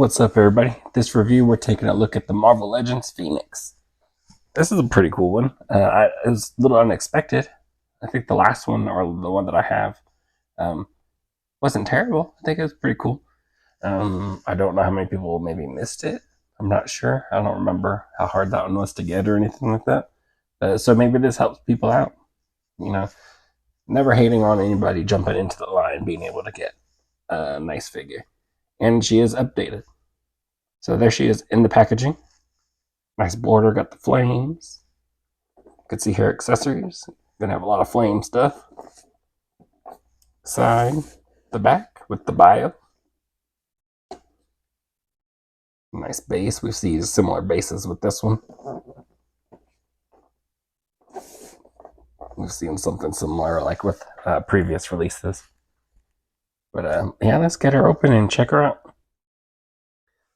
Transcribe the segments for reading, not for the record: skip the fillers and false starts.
What's up, everybody? This review, we're taking a look at the Marvel Legends Phoenix. This is a pretty cool one. It was a little unexpected. I think the last one, or the one that I have, um, wasn't terrible. I think it was pretty cool. I don't know how many people maybe missed it. I'm not sure. I don't remember how hard that one was to get or anything like that. So maybe this helps people out. You know, never hating on anybody jumping into the line, being able to get a nice figure. And she is updated. So there she is in the packaging. Nice border, got the flames. You can see her accessories. Gonna have a lot of flame stuff. Side, the back with the bio. Nice base. We see similar bases with this one. We've seen something similar like with previous releases. But yeah, let's get her open and check her out.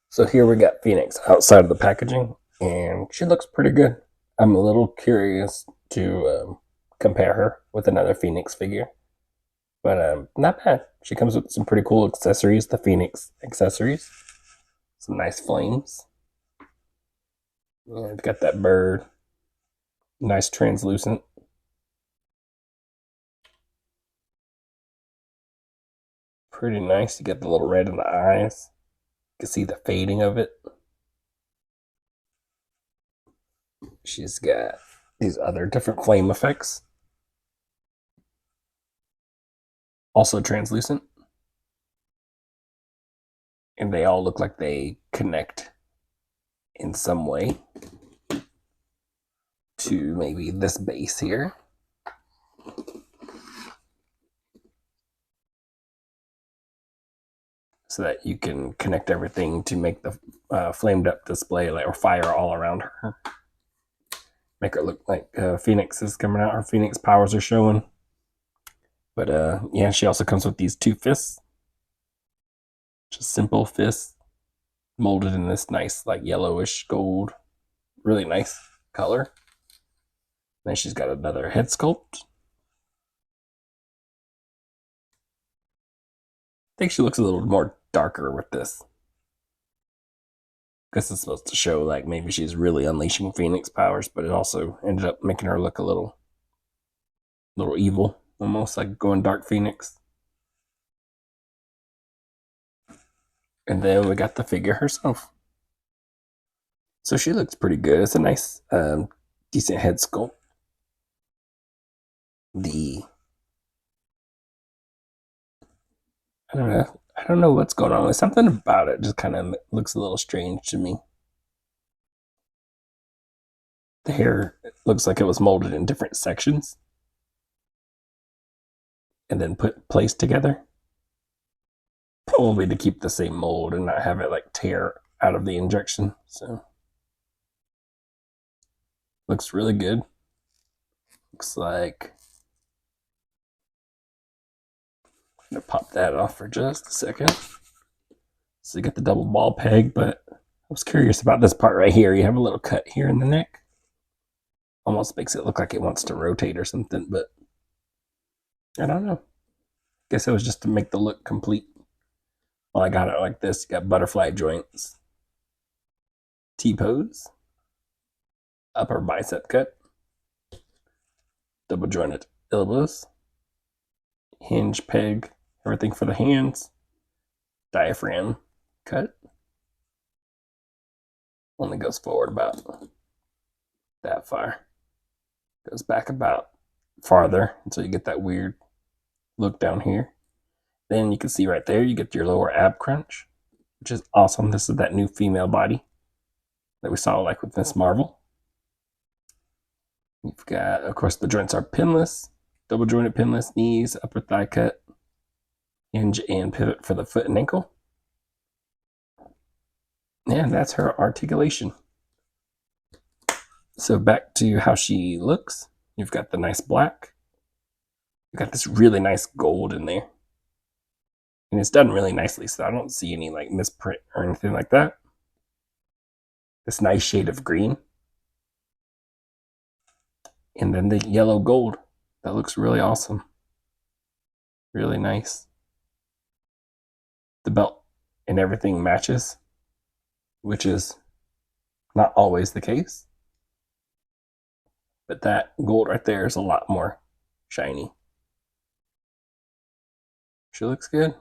So here we got Phoenix outside of the packaging, and she looks pretty good. I'm a little curious to compare her with another Phoenix figure, but not bad. She comes with some pretty cool accessories, the Phoenix accessories. Some nice flames. Yeah, got that bird. Nice translucent. Pretty nice. You get the little red in the eyes. You can see the fading of it. She's got these other different flame effects. Also translucent. And they all look like they connect in some way to maybe this base here. So that you can connect everything to make the flamed up display or fire all around her. Make her look like Phoenix is coming out. Her Phoenix powers are showing. But yeah, she also comes with these two fists. Just simple fists molded in this nice like yellowish gold. Really nice color. Then she's got another head sculpt. I think she looks a little more darker with this. Guess it's supposed to show like maybe she's really unleashing Phoenix powers, but it also ended up making her look a little evil, almost like going Dark Phoenix. And then we got the figure herself. So she looks pretty good. It's a nice, decent head sculpt. I don't know what's going on. There's something about it just kind of looks a little strange to me. The hair looks like it was molded in different sections and then placed together. Probably to keep the same mold and not have it like tear out of the injection. So looks really good. Looks like I'm gonna pop that off for just a second. So you got the double ball peg, but I was curious about this part right here. You have a little cut here in the neck. Almost makes it look like it wants to rotate or something, but I don't know. Guess it was just to make the look complete. Well, I got it like this. You got butterfly joints, T-pose, upper bicep cut, double jointed elbows, hinge peg, everything for the hands, diaphragm cut. Only goes forward about that far. Goes back about farther until you get that weird look down here. Then you can see right there, you get your lower ab crunch, which is awesome. This is that new female body that we saw like with Miss Marvel. You've got, of course, the joints are pinless, double jointed pinless knees, upper thigh cut, hinge and pivot for the foot and ankle. And that's her articulation. So back to how she looks. You've got the nice black. You've got this really nice gold in there. And it's done really nicely, so I don't see any like misprint or anything like that. This nice shade of green. And then the yellow gold. That looks really awesome. Really nice. The belt and everything matches. which is not always the case. But that gold right there is a lot more shiny. She looks good.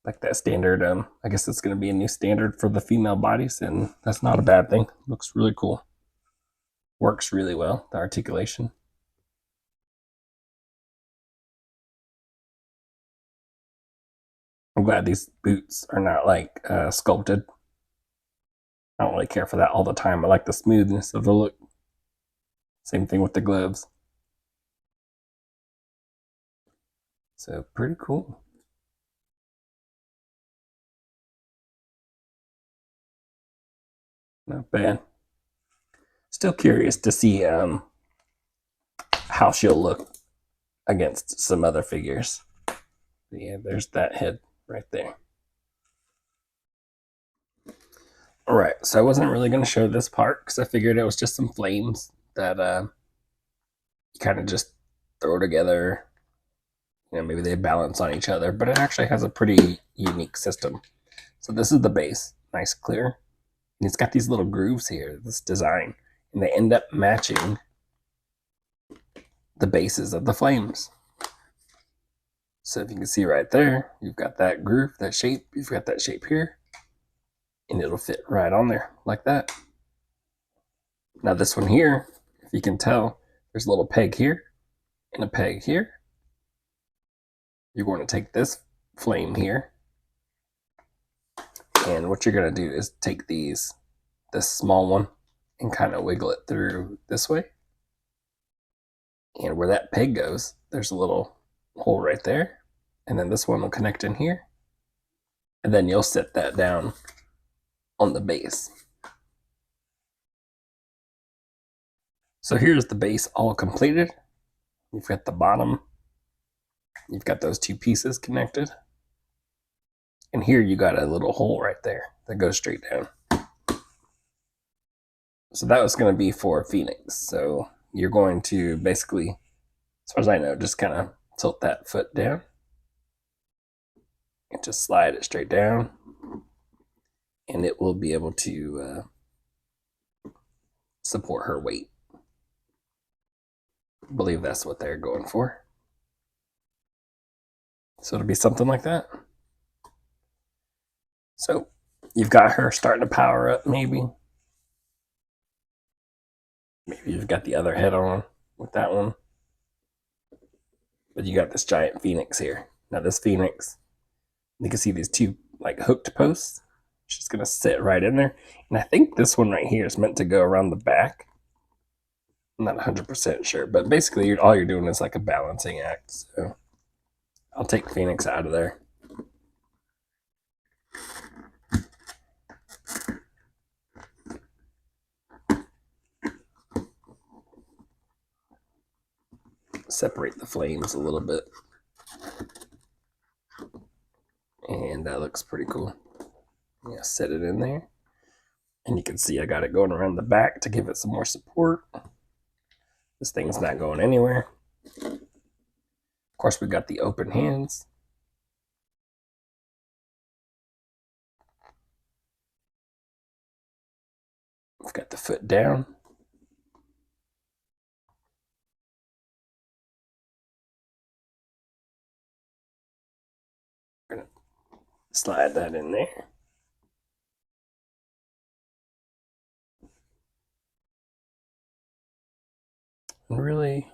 Like that standard, I guess it's going to be a new standard for the female bodies, and that's not a bad thing. Looks really cool. Works really well, the articulation. I'm glad these boots are not like sculpted. I don't really care for that all the time. I like the smoothness of the look. Same thing with the gloves. So pretty cool. Not bad. Still curious to see how she'll look against some other figures. Yeah, there's that head right there. All right, so I wasn't really going to show this part because I figured it was just some flames that you kind of just throw together. You know, maybe they balance on each other, but it actually has a pretty unique system. So this is the base, nice clear. And it's got these little grooves here, this design, and they end up matching the bases of the flames. So if you can see right there, you've got that groove, that shape, you've got that shape here, and it'll fit right on there like that. Now this one here, if you can tell, there's a little peg here and a peg here. You're going to take this flame here, and what you're going to do is take this small one, and kind of wiggle it through this way. And where that peg goes, there's a little hole right there. And then this one will connect in here. And then you'll set that down on the base. So here's the base all completed. You've got the bottom. You've got those two pieces connected. And here you got a little hole right there that goes straight down. So that was going to be for Phoenix. So you're going to basically, as far as I know, just kind of tilt that foot down and just slide it straight down, and it will be able to support her weight. I believe that's what they're going for. So it'll be something like that. So you've got her starting to power up, maybe. Maybe you've got the other head on with that one. But you got this giant Phoenix here. Now this Phoenix, you can see these two like hooked posts. She's gonna sit right in there. And I think this one right here is meant to go around the back. I'm not 100% sure, but basically all you're doing is like a balancing act. So I'll take Phoenix out of there. Separate the flames a little bit. And that looks pretty cool. Yeah, set it in there. And you can see I got it going around the back to give it some more support. This thing's not going anywhere. Of course, we got the open hands. We've got the foot down. We're gonna slide that in there. And really,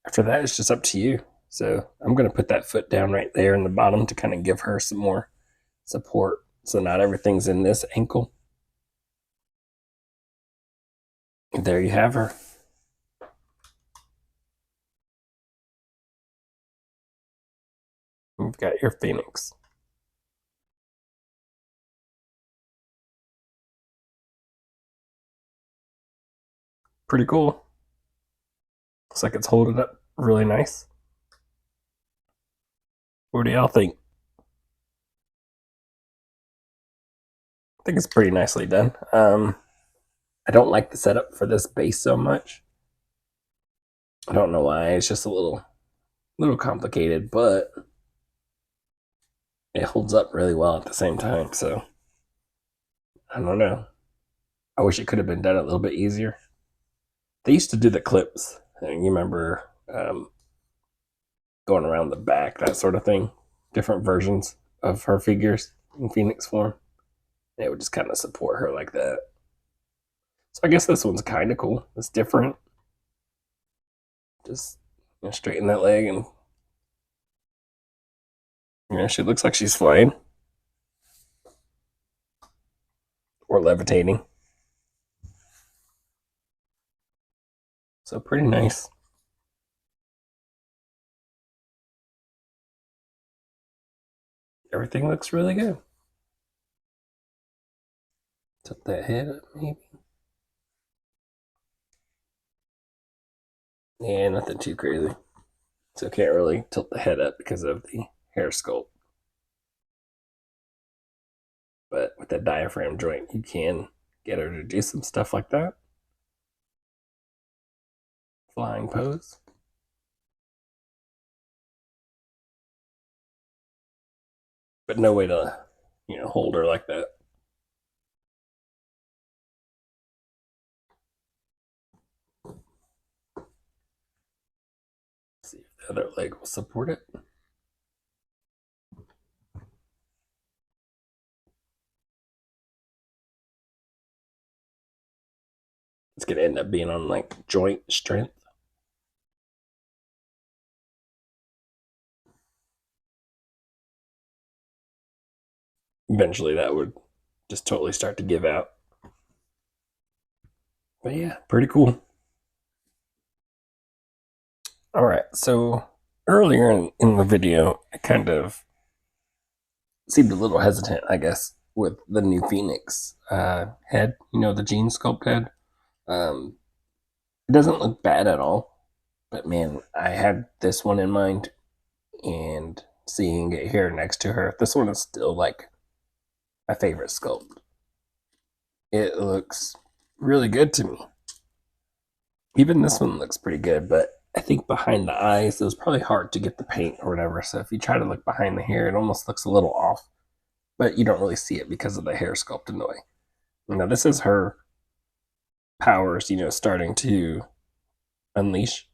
after that, it's just up to you. So I'm going to put that foot down right there in the bottom to kind of give her some more support. So not everything's in this ankle. And there you have her. You've got your Phoenix. Pretty cool. Looks like it's holding up really nice. What do y'all think? I think it's pretty nicely done. I don't like the setup for this base so much. I don't know why. It's just a little complicated, but it holds up really well at the same time. So I don't know. I wish it could have been done a little bit easier. They used to do the clips. And you remember going around the back, that sort of thing. Different versions of her figures in Phoenix form. It would just kind of support her like that. So I guess this one's kind of cool. It's different. Just straighten that leg, and she looks like she's flying or levitating. So pretty nice. Everything looks really good. Tilt that head up, maybe. Yeah, nothing too crazy. So can't really tilt the head up because of the hair sculpt. But with that diaphragm joint, you can get her to do some stuff like that. Flying pose. But no way to, hold her like that. See if the other leg will support it. It's gonna end up being on like joint strength. Eventually that would just totally start to give out. But yeah, pretty cool. All right, so earlier in the video, I kind of seemed a little hesitant, I guess, with the new Phoenix head. The Gene Sculpt head. It doesn't look bad at all, but man, I had this one in mind, and seeing it here next to her, this one is still like my favorite sculpt. It looks really good to me. Even this one looks pretty good, but I think behind the eyes, it was probably hard to get the paint or whatever. So if you try to look behind the hair, it almost looks a little off, but you don't really see it because of the hair sculpt in the way. Now, this is her powers, starting to unleash.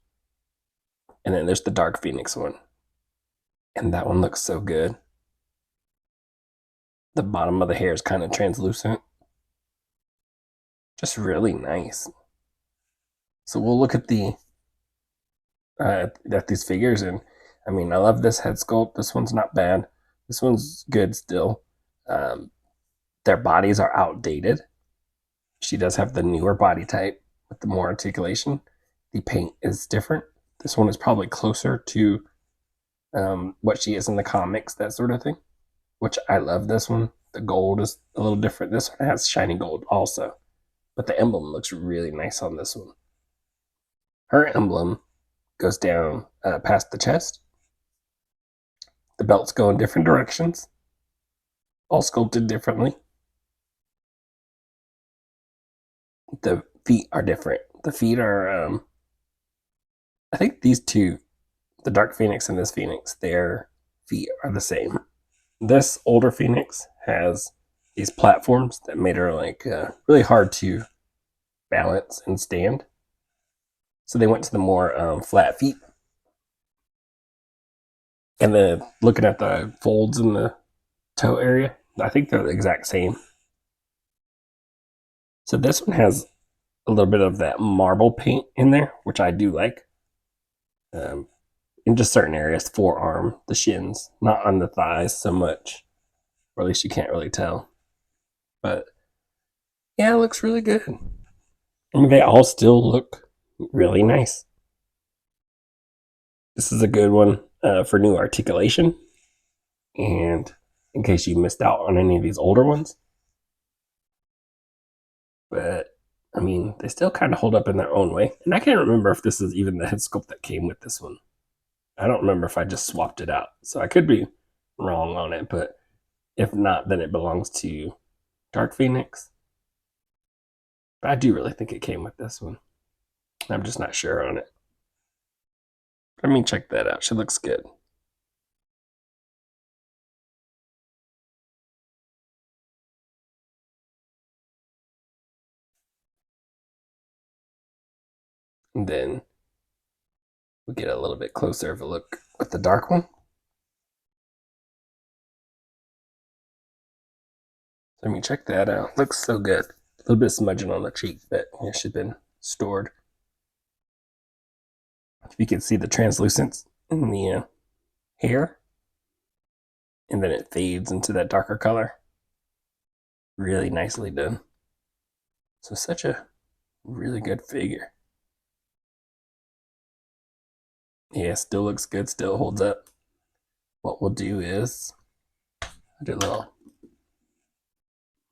And then there's the Dark Phoenix one. And that one looks so good. The bottom of the hair is kind of translucent. Just really nice. So we'll look at at these figures, and I mean, I love this head sculpt. This one's not bad. This one's good still. Um, their bodies are outdated. She does have the newer body type with the more articulation. The paint is different. This one is probably closer to what she is in the comics, that sort of thing, which I love this one. The gold is a little different. This one has shiny gold also, but the emblem looks really nice on this one. Her emblem goes down past the chest. The belts go in different directions, all sculpted differently. The feet are different. The feet are, I think these two, the Dark Phoenix and this Phoenix, their feet are the same. This older Phoenix has these platforms that made her like really hard to balance and stand. So they went to the more flat feet. And then looking at the folds in the toe area, I think they're the exact same. So this one has a little bit of that marble paint in there, which I do like. In just certain areas, forearm, the shins, not on the thighs so much, or at least you can't really tell. But yeah, it looks really good. I mean, they all still look really nice. This is a good one for new articulation, and in case you missed out on any of these older ones. But I mean, they still kind of hold up in their own way. And I can't remember if this is even the head sculpt that came with this one. I don't remember if I just swapped it out. So I could be wrong on it, but if not, then it belongs to Dark Phoenix. But I do really think it came with this one. I'm just not sure on it. Let me check that out. She looks good. And then we'll get a little bit closer of a look with the dark one. I mean, check that out. Looks so good. A little bit of smudging on the cheek, but it should have been stored. If you can see the translucence in the hair, and then it fades into that darker color. Really nicely done. So such a really good figure. Yeah, still looks good, still holds up. What we'll do is do a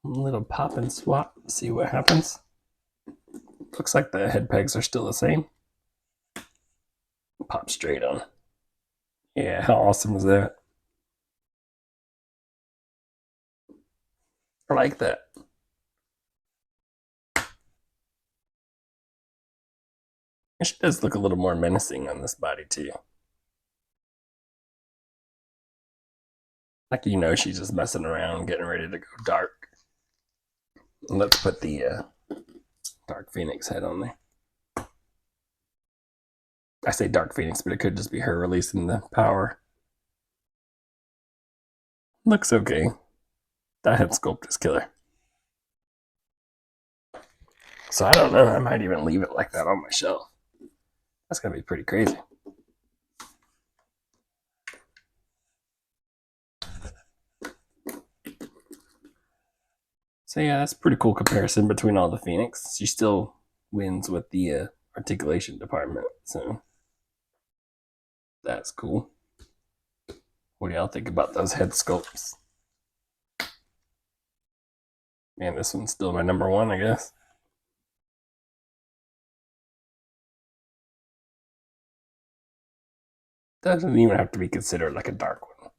little pop and swap, see what happens. Looks like the head pegs are still the same. Pop straight on. Yeah, how awesome is that? I like that. She does look a little more menacing on this body too. Like, you know, she's just messing around, getting ready to go dark. And let's put the Dark Phoenix head on there. I say Dark Phoenix, but it could just be her releasing the power. Looks okay. That head sculpt is killer. So I don't know, I might even leave it like that on my shelf. That's gonna be pretty crazy. So yeah, that's a pretty cool comparison between all the Phoenix. She still wins with the articulation department, so that's cool. What do y'all think about those head sculpts? Man, this one's still my number one, I guess. Doesn't even have to be considered like a dark one.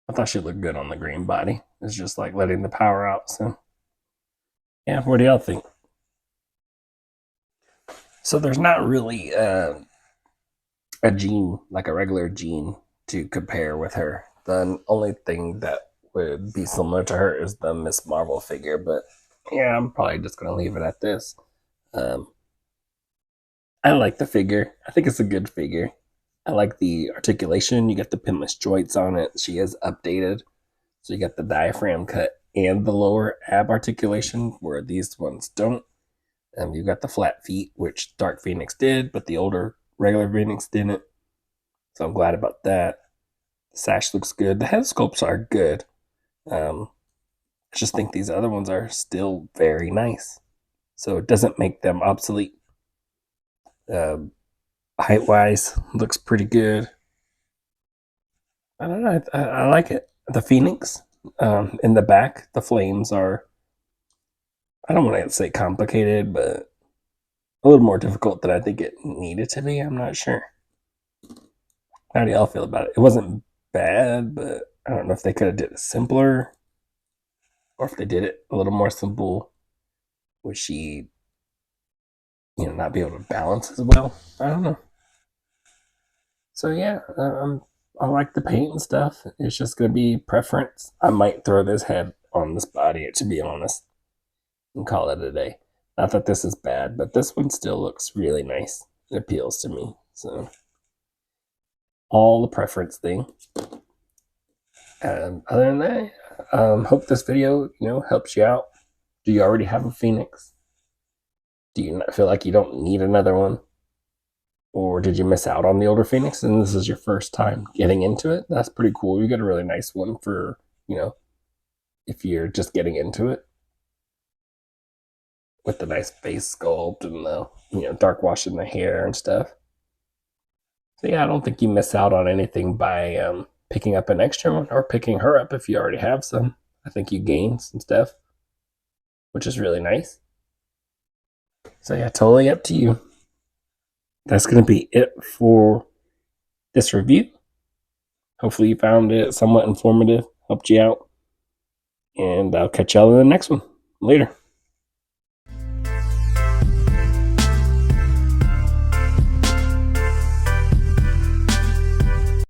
I thought she looked good on the green body. It's just like letting the power out. So, yeah, what do y'all think? So there's not really a gene, like a regular gene, to compare with her. The only thing that would be similar to her is the Miss Marvel figure, but yeah, I'm probably just gonna leave it at this. Um, I like the figure. I think it's a good figure. I like the articulation. You get the pinless joints on it. She is updated, so you got the diaphragm cut and the lower ab articulation, where these ones don't. You got the flat feet, which Dark Phoenix did, but the older regular Phoenix didn't. So I'm glad about that. The sash looks good. The head sculpts are good. I just think these other ones are still very nice. So it doesn't make them obsolete. Height wise, looks pretty good. I don't know. I like it. The Phoenix in the back, the flames are, I don't want to say complicated, but a little more difficult than I think it needed to be. I'm not sure. How do y'all feel about it? It wasn't bad, but I don't know if they could have did it simpler, or if they did it a little more simple. Would she, not be able to balance as well? I don't know. So yeah, I like the paint and stuff. It's just gonna be preference. I might throw this head on this body, to be honest, and call it a day. Not that this is bad, but this one still looks really nice. It appeals to me. So all the preference thing. Other than that, hope this video, helps you out. Do you already have a Phoenix? Do you not feel like you don't need another one? Or did you miss out on the older Phoenix and this is your first time getting into it? That's pretty cool. You got a really nice one for, if you're just getting into it. With the nice face sculpt and the, dark wash in the hair and stuff. So yeah, I don't think you miss out on anything by picking up an extra one or picking her up if you already have some. I think you gain some stuff, which is really nice. So yeah, totally up to you. That's going to be it for this review. Hopefully you found it somewhat informative, helped you out. And I'll catch y'all in the next one. Later.